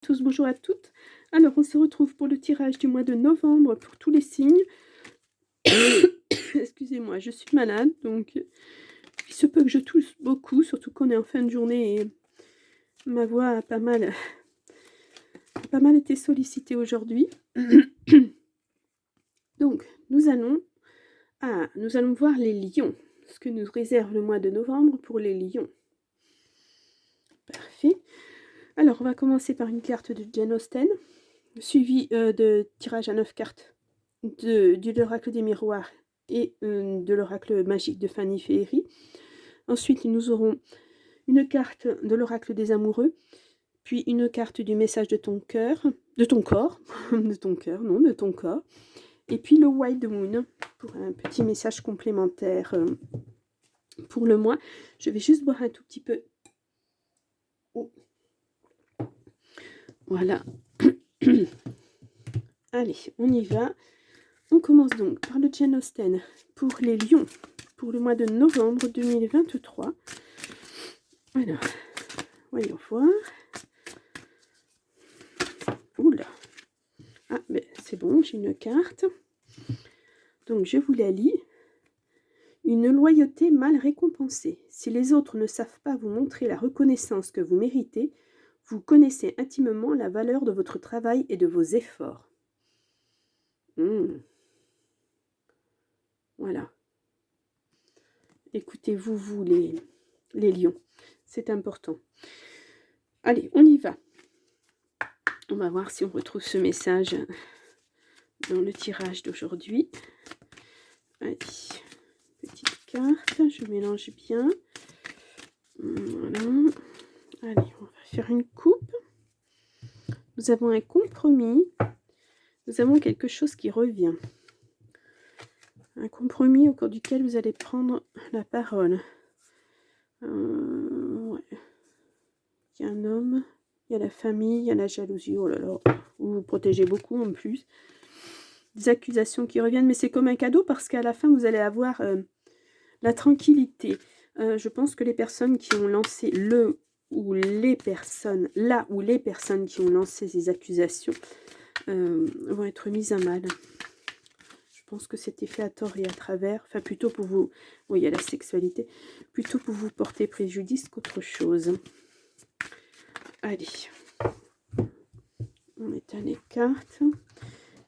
Tous, bonjour à toutes. Alors, on se retrouve pour le tirage du mois de novembre pour tous les signes. Excusez-moi, je suis malade, donc il se peut que je tousse beaucoup, surtout qu'on est en fin de journée et ma voix a pas mal été sollicitée aujourd'hui. Donc, nous allons voir les lions, ce que nous réserve le mois de novembre pour les lions. Parfait. Alors, on va commencer par une carte de Jane Austen, suivie de tirage à 9 cartes de l'oracle des miroirs et de l'oracle magique de Fanny Féerie. Ensuite, nous aurons une carte de l'oracle des amoureux, puis une carte du message de ton cœur, de ton corps, de ton cœur, non, de ton corps, et puis le Wild Moon pour un petit message complémentaire pour le mois. Je vais juste boire un tout petit peu. Oh. Voilà. Allez, on y va. On commence donc par le Jane Austen pour les lions pour le mois de novembre 2023. Alors, voyons voir. Oula. Ah, ben c'est bon, j'ai une carte. Donc, je vous la lis. Une loyauté mal récompensée. Si les autres ne savent pas vous montrer la reconnaissance que vous méritez, vous connaissez intimement la valeur de votre travail et de vos efforts. Voilà. Écoutez-vous, vous, les lions. C'est important. Allez, on y va. On va voir si on retrouve ce message dans le tirage d'aujourd'hui. Allez, petite carte, je mélange bien. Voilà. Allez, on va faire une coupe. Nous avons un compromis. Nous avons quelque chose qui revient. Un compromis au cours duquel vous allez prendre la parole. Ouais. Il y a un homme, il y a la famille, il y a la jalousie. Oh là là, vous vous protégez beaucoup en plus. Des accusations qui reviennent, mais c'est comme un cadeau parce qu'à la fin, vous allez avoir la tranquillité. Je pense que les personnes qui ont lancé là où les personnes qui ont lancé ces accusations vont être mises à mal. Je pense que c'était fait à tort et à travers, enfin plutôt pour vous, oui, il y a la sexualité, plutôt pour vous porter préjudice qu'autre chose. Allez, on éteint les cartes.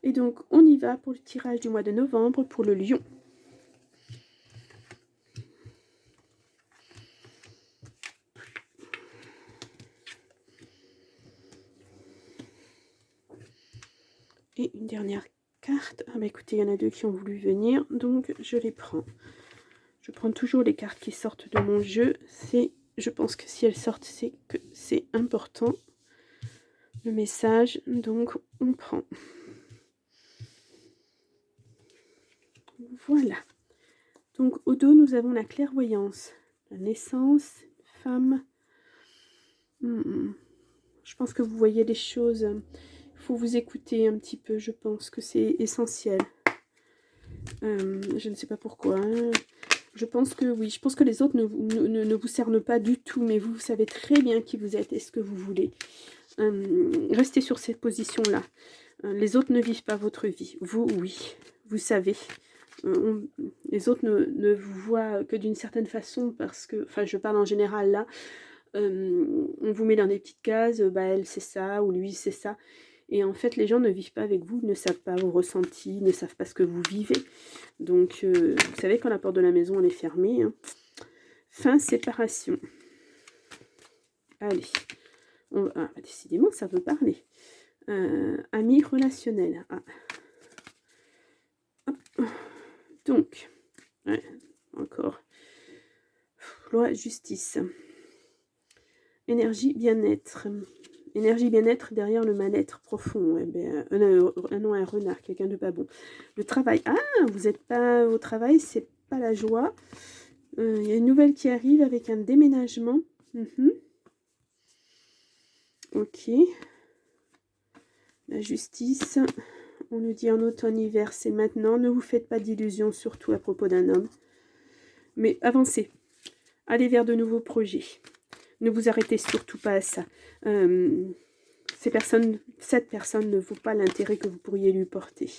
Et donc, on y va pour le tirage du mois de novembre pour le lion. Et une dernière carte. Ah bah écoutez, il y en a deux qui ont voulu venir, donc je les prends. Je prends toujours les cartes qui sortent de mon jeu. Je pense que si elles sortent, c'est que c'est important. Le message, donc on prend. Voilà. Donc au dos, nous avons la clairvoyance, la naissance, femme. Je pense que vous voyez les choses. Il faut vous écouter un petit peu, je pense que c'est essentiel. Je ne sais pas pourquoi. Je pense que oui, je pense que les autres ne vous cernent pas du tout, mais vous savez très bien qui vous êtes et ce que vous voulez. Restez sur cette position-là. Les autres ne vivent pas votre vie. Vous, oui, vous savez. Les autres ne vous voient que d'une certaine façon parce que, enfin je parle en général là, on vous met dans des petites cases, bah elle c'est ça, ou lui c'est ça. Et en fait, les gens ne vivent pas avec vous, ne savent pas vos ressentis, ne savent pas ce que vous vivez. Donc, vous savez, quand la porte de la maison elle est fermée, hein. Fin séparation. Allez. Ah, décidément, ça veut parler. Ami relationnel. Ah. Donc, ouais, encore. Loi, justice. Énergie, bien-être. Énergie bien-être derrière le mal-être profond. Eh ben, non, un renard, quelqu'un de pas bon. Le travail. Ah, vous n'êtes pas au travail, c'est pas la joie. Il y a une nouvelle qui arrive avec un déménagement. Ok. La justice. On nous dit en automne-hiver, c'est maintenant. Ne vous faites pas d'illusions, surtout à propos d'un homme. Mais avancez. Allez vers de nouveaux projets. Ne vous arrêtez surtout pas à ça. cette personne ne vaut pas l'intérêt que vous pourriez lui porter.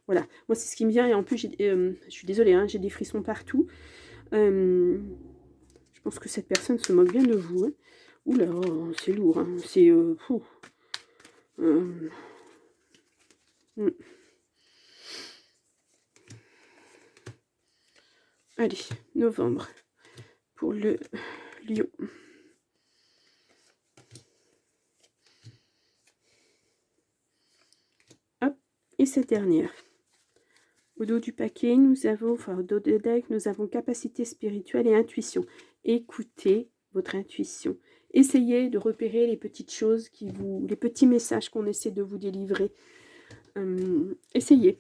Voilà, moi c'est ce qui me vient, et en plus, je suis désolée, hein, j'ai des frissons partout. Je pense que cette personne se moque bien de vous. Hein. Oula, c'est lourd, hein. C'est... Allez, novembre, pour le lion. Hop, et cette dernière. Au dos du paquet, nous avons, enfin au dos de deck, nous avons capacité spirituelle et intuition. Écoutez votre intuition. Essayez de repérer les petites choses les petits messages qu'on essaie de vous délivrer. Essayez.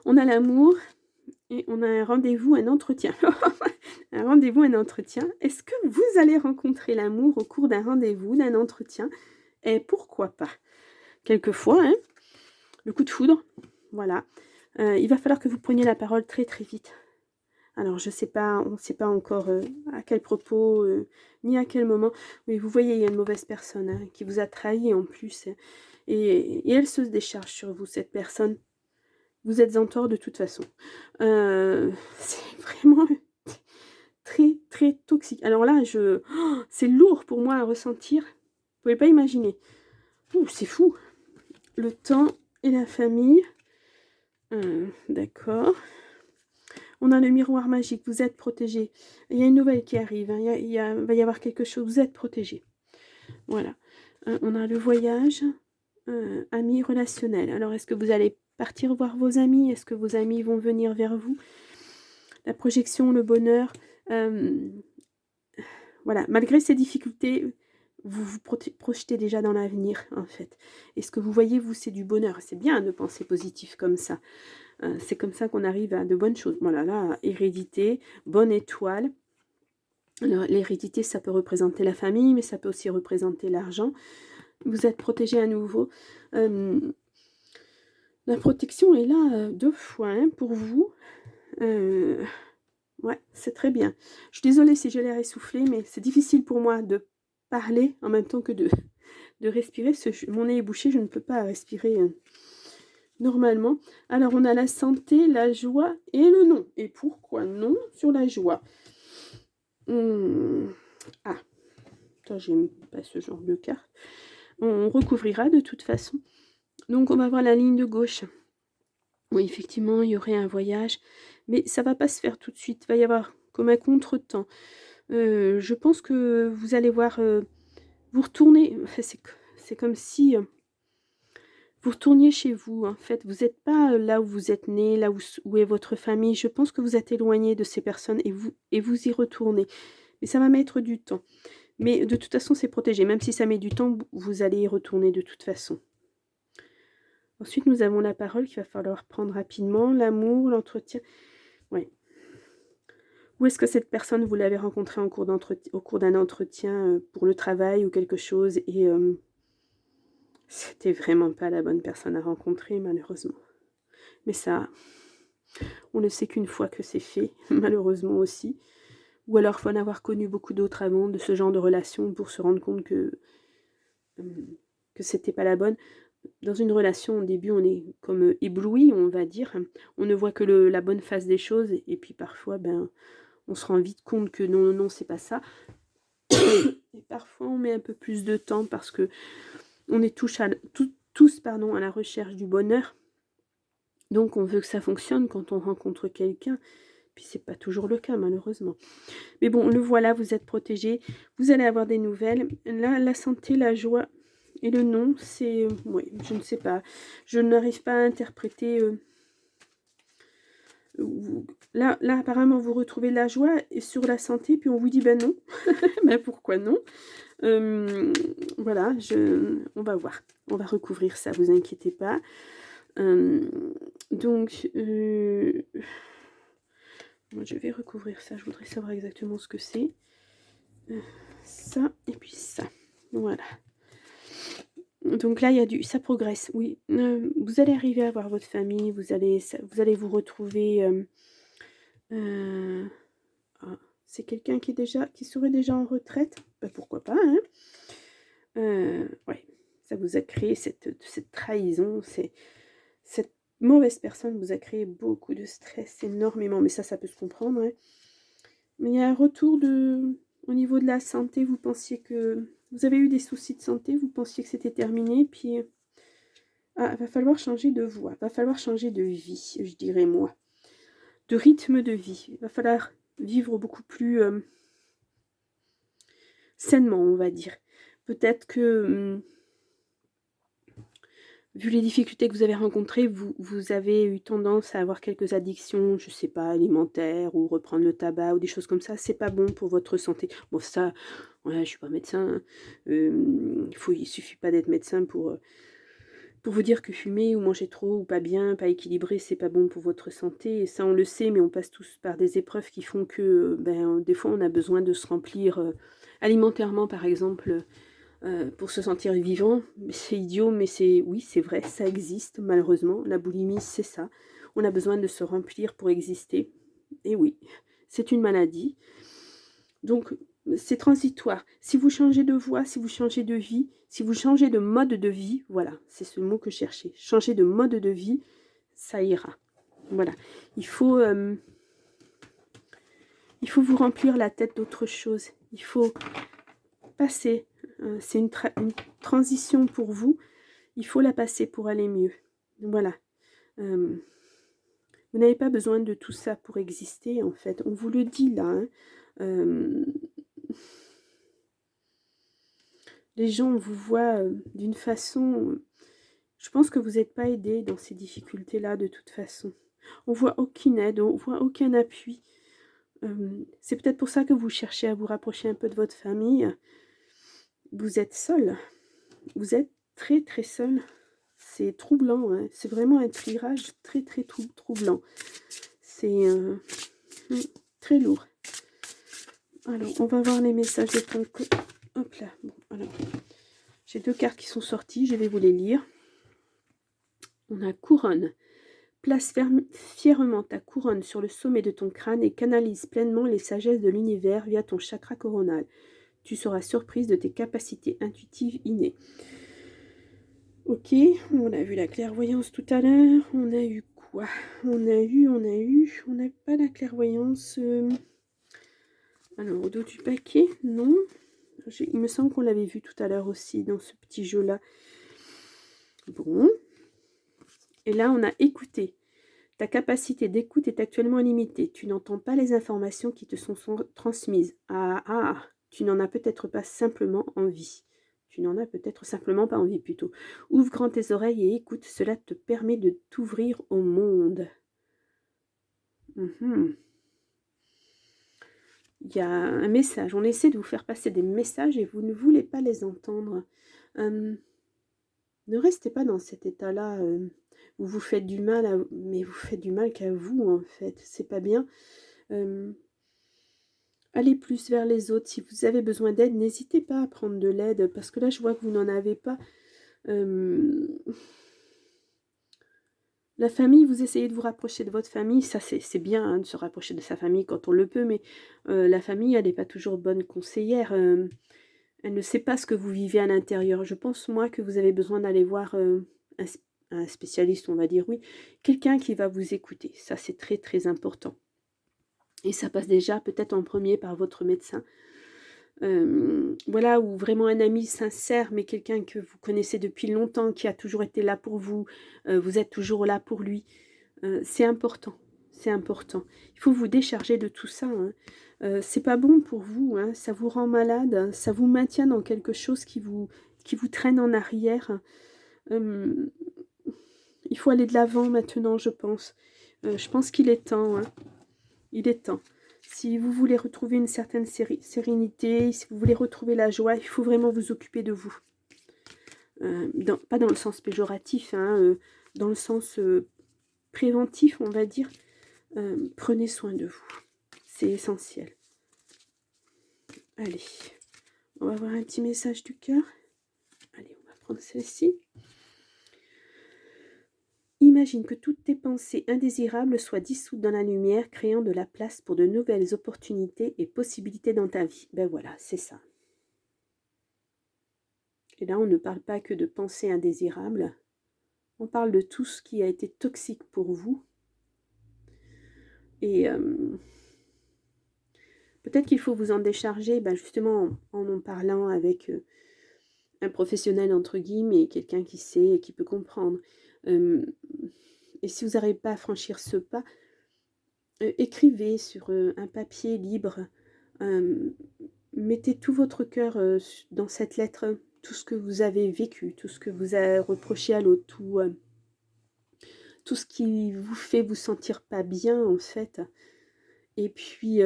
On a l'amour et on a un rendez-vous, un entretien. Un rendez-vous, un entretien. Est-ce que vous allez rencontrer l'amour au cours d'un rendez-vous, d'un entretien? Et pourquoi pas? Quelquefois, hein, le coup de foudre, voilà. Il va falloir que vous preniez la parole très très vite. Alors je sais pas, on ne sait pas encore à quel propos, ni à quel moment. Mais vous voyez, il y a une mauvaise personne hein, qui vous a trahi en plus. Et elle se décharge sur vous, cette personne. Vous êtes en tort de toute façon. C'est vraiment très très toxique. Alors là, c'est lourd pour moi à ressentir. Vous pouvez pas imaginer. C'est fou. Le temps et la famille. D'accord. On a le miroir magique, vous êtes protégé. Il y a une nouvelle qui arrive, hein. Va y avoir quelque chose, vous êtes protégé. Voilà. On a le voyage, amis relationnels. Alors, est-ce que vous allez partir voir vos amis? Est-ce que vos amis vont venir vers vous? La projection, le bonheur. Voilà. Malgré ces difficultés, vous vous projetez déjà dans l'avenir, en fait. Et ce que vous voyez, vous, c'est du bonheur. C'est bien de penser positif comme ça. C'est comme ça qu'on arrive à de bonnes choses. Voilà, là, hérédité, bonne étoile. Alors, l'hérédité, ça peut représenter la famille, mais ça peut aussi représenter l'argent. Vous êtes protégé à nouveau. La protection est là 2 fois hein, pour vous. Ouais, c'est très bien. Je suis désolée si j'ai l'air essoufflée, mais c'est difficile pour moi de parler en même temps que de respirer. Mon nez est bouché, je ne peux pas respirer normalement. Alors, on a la santé, la joie et le non. Et pourquoi non sur la joie? Ah, j'aime pas ce genre de carte. On recouvrira de toute façon. Donc, on va voir la ligne de gauche. Oui, effectivement, il y aurait un voyage. Mais ça va pas se faire tout de suite. Il va y avoir comme un contretemps. Je pense que vous allez voir... vous retournez... C'est comme si... vous retourniez chez vous, en fait. Vous n'êtes pas là où vous êtes né, là où est votre famille. Je pense que vous êtes éloigné de ces personnes et vous y retournez. Mais ça va mettre du temps. Mais de toute façon, c'est protégé. Même si ça met du temps, vous allez y retourner de toute façon. Ensuite, nous avons la parole qu'il va falloir prendre rapidement. L'amour, l'entretien. Ouais. Où est-ce que cette personne, vous l'avez rencontrée au cours d'un entretien pour le travail ou quelque chose et c'était vraiment pas la bonne personne à rencontrer, malheureusement. Mais ça, on ne sait qu'une fois que c'est fait, malheureusement aussi. Ou alors, il faut en avoir connu beaucoup d'autres avant de ce genre de relation pour se rendre compte que c'était pas la bonne. Dans une relation, au début, on est comme ébloui, on va dire. On ne voit que la bonne face des choses. Et puis parfois, on se rend vite compte que non, non, c'est pas ça. Et parfois, on met un peu plus de temps parce que on est tous à la recherche du bonheur. Donc, on veut que ça fonctionne quand on rencontre quelqu'un. Puis, c'est pas toujours le cas, malheureusement. Mais bon, le voilà, vous êtes protégé. Vous allez avoir des nouvelles. Là, la santé, la joie et le non, c'est... oui, je ne sais pas. Je n'arrive pas à interpréter... Là, apparemment, vous retrouvez la joie et sur la santé, puis on vous dit, ben non. Ben pourquoi non? Voilà, on va voir. On va recouvrir ça, vous inquiétez pas. Donc, moi, je vais recouvrir ça. Je voudrais savoir exactement ce que c'est. Ça, et puis ça. Voilà. Donc là, il y a ça progresse, oui. Vous allez arriver à voir votre famille, vous allez vous retrouver... c'est quelqu'un qui serait déjà en retraite. Ben, pourquoi pas, hein. Ouais. vous a créé cette trahison, cette mauvaise personne vous a créé beaucoup de stress, énormément, mais ça peut se comprendre, hein. Mais il y a un retour au niveau de la santé, vous pensiez que vous avez eu des soucis de santé, vous pensiez que c'était terminé, puis va falloir changer de voie, va falloir changer de vie, je dirais moi, de rythme de vie. Il va falloir vivre beaucoup plus sainement, on va dire. Peut-être que vu les difficultés que vous avez rencontrées, vous avez eu tendance à avoir quelques addictions, je sais pas, alimentaires, ou reprendre le tabac, ou des choses comme ça. C'est pas bon pour votre santé. Bon, ça, ouais, je suis pas médecin, hein. Il suffit pas d'être médecin pour vous dire que fumer ou manger trop ou pas bien, pas équilibré, c'est pas bon pour votre santé. Et ça, on le sait, mais on passe tous par des épreuves qui font que, des fois, on a besoin de se remplir alimentairement, par exemple, pour se sentir vivant. C'est idiot, mais oui, c'est vrai, ça existe, malheureusement. La boulimie, c'est ça. On a besoin de se remplir pour exister. Et oui, c'est une maladie. Donc, c'est transitoire. Si vous changez de voie, si vous changez de vie, si vous changez de mode de vie, voilà, c'est ce mot que je cherchais. Changer de mode de vie, ça ira. Voilà. Il faut vous remplir la tête d'autre chose. Il faut passer. C'est une transition pour vous. Il faut la passer pour aller mieux. Voilà. Vous n'avez pas besoin de tout ça pour exister, en fait. On vous le dit là, hein. Les gens vous voient d'une façon... Je pense que vous n'êtes pas aidé dans ces difficultés-là de toute façon. On voit aucune aide, on voit aucun appui. C'est peut-être pour ça que vous cherchez à vous rapprocher un peu de votre famille. Vous êtes seul. Vous êtes très très seul. C'est troublant, hein. C'est vraiment un tirage très très troublant. C'est très lourd. Alors, on va voir les messages de ton côté. Hop là. Bon, alors, j'ai 2 cartes qui sont sorties, je vais vous les lire. On a couronne. Place fièrement ta couronne sur le sommet de ton crâne et canalise pleinement les sagesses de l'univers via ton chakra coronal. Tu seras surprise de tes capacités intuitives innées. Ok, on a vu la clairvoyance tout à l'heure. On a eu quoi? On n'a pas la clairvoyance. Alors, au dos du paquet, non. Il me semble qu'on l'avait vu tout à l'heure aussi dans ce petit jeu-là. Bon. Et là, on a écouté. Ta capacité d'écoute est actuellement limitée. Tu n'entends pas les informations qui te sont transmises. Tu n'en as peut-être pas simplement envie. Tu n'en as peut-être simplement pas envie plutôt. Ouvre grand tes oreilles et écoute. Cela te permet de t'ouvrir au monde. Il y a un message. On essaie de vous faire passer des messages et vous ne voulez pas les entendre. Ne restez pas dans cet état-là. Où vous faites du mal, mais vous faites du mal qu'à vous, en fait. C'est pas bien. Allez plus vers les autres. Si vous avez besoin d'aide, n'hésitez pas à prendre de l'aide. Parce que là, je vois que vous n'en avez pas. La famille, vous essayez de vous rapprocher de votre famille. Ça, c'est bien hein, de se rapprocher de sa famille quand on le peut. Mais la famille, elle n'est pas toujours bonne conseillère. Elle ne sait pas ce que vous vivez à l'intérieur. Je pense, moi, que vous avez besoin d'aller voir un spécialiste, on va dire, oui. Quelqu'un qui va vous écouter. Ça, c'est très, très important. Et ça passe déjà peut-être en premier par votre médecin. Voilà, ou vraiment un ami sincère, mais quelqu'un que vous connaissez depuis longtemps, qui a toujours été là pour vous. Vous êtes toujours là pour lui. C'est important. C'est important. Il faut vous décharger de tout ça. Hein. C'est pas bon pour vous. Hein. Ça vous rend malade. Ça vous maintient dans quelque chose qui vous traîne en arrière. Il faut aller de l'avant maintenant, je pense. Je pense qu'il est temps. Hein. Il est temps. Si vous voulez retrouver une certaine sérénité, si vous voulez retrouver la joie, il faut vraiment vous occuper de vous. Pas dans le sens péjoratif, hein, dans le sens préventif, on va dire. Prenez soin de vous. C'est essentiel. Allez, on va voir un petit message du cœur. Allez, on va prendre celle-ci. Imagine que toutes tes pensées indésirables soient dissoutes dans la lumière, créant de la place pour de nouvelles opportunités et possibilités dans ta vie. Ben voilà, c'est ça. Et là, on ne parle pas que de pensées indésirables. On parle de tout ce qui a été toxique pour vous. Et peut-être qu'il faut vous en décharger, justement en parlant avec un professionnel, entre guillemets, quelqu'un qui sait et qui peut comprendre. Et si vous n'arrivez pas à franchir ce pas, écrivez sur un papier libre. Mettez tout votre cœur dans cette lettre, tout ce que vous avez vécu, tout ce que vous avez reproché à l'autre, tout ce qui vous fait vous sentir pas bien, en fait. Et puis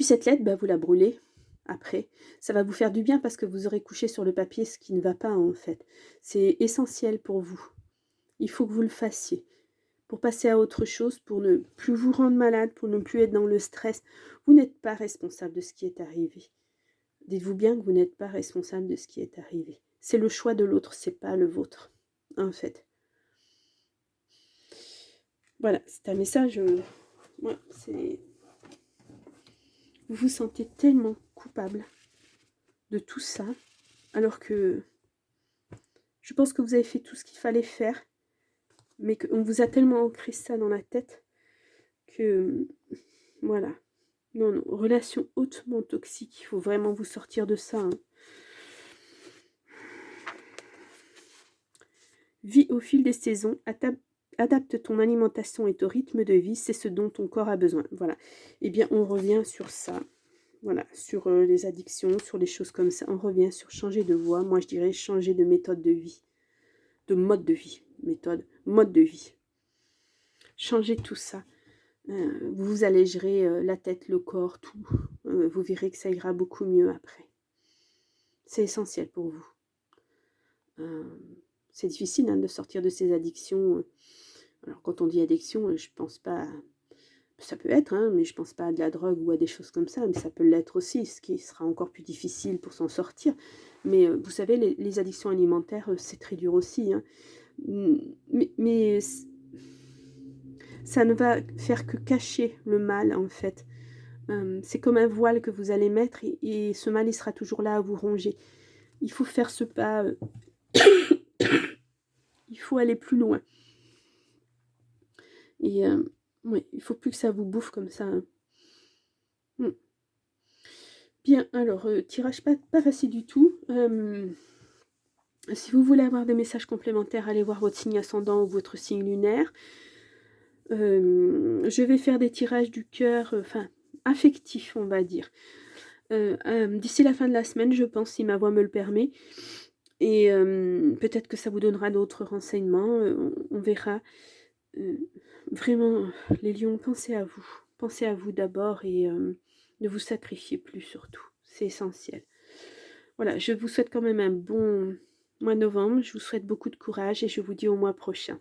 cette lettre, vous la brûlez après. Ça va vous faire du bien parce que vous aurez couché sur le papier ce qui ne va pas, en fait. C'est essentiel pour vous. Il faut que vous le fassiez. Pour passer à autre chose, pour ne plus vous rendre malade, pour ne plus être dans le stress. Vous n'êtes pas responsable de ce qui est arrivé. Dites-vous bien que vous n'êtes pas responsable de ce qui est arrivé. C'est le choix de l'autre, c'est pas le vôtre, en fait. Voilà, c'est un message. C'est... Vous vous sentez tellement coupable de tout ça, alors que je pense que vous avez fait tout ce qu'il fallait faire, mais qu'on vous a tellement ancré ça dans la tête que, voilà. Non, relation hautement toxique, il faut vraiment vous sortir de ça. Vis au fil des saisons, adapte ton alimentation et ton rythme de vie, c'est ce dont ton corps a besoin. Voilà. Eh bien, on revient sur ça. Voilà, sur les addictions, sur les choses comme ça. On revient sur changer de voie. Moi, je dirais changer de méthode de vie. De mode de vie. Méthode, mode de vie. Changez tout ça. Vous vous allégerez la tête, le corps, tout. Vous verrez que ça ira beaucoup mieux après. C'est essentiel pour vous. C'est difficile de sortir de ces addictions. Alors, quand on dit addiction, je pense pas... Ça peut être, mais je pense pas à de la drogue ou à des choses comme ça, mais ça peut l'être aussi, ce qui sera encore plus difficile pour s'en sortir. Mais vous savez, les addictions alimentaires, c'est très dur aussi. Mais ça ne va faire que cacher le mal, en fait. C'est comme un voile que vous allez mettre et ce mal, il sera toujours là à vous ronger. Il faut faire ce pas. Il faut aller plus loin. Et ouais, il faut plus que ça vous bouffe comme ça. Bien, alors, tirage pas facile du tout. Si vous voulez avoir des messages complémentaires, allez voir votre signe ascendant ou votre signe lunaire. Je vais faire des tirages du cœur, affectifs, on va dire. D'ici la fin de la semaine, je pense, si ma voix me le permet. Et peut-être que ça vous donnera d'autres renseignements. On verra. Vraiment, les lions, pensez à vous. Pensez à vous d'abord et ne vous sacrifiez plus surtout. C'est essentiel. Voilà, je vous souhaite quand même un bon mois de novembre. Je vous souhaite beaucoup de courage et je vous dis au mois prochain.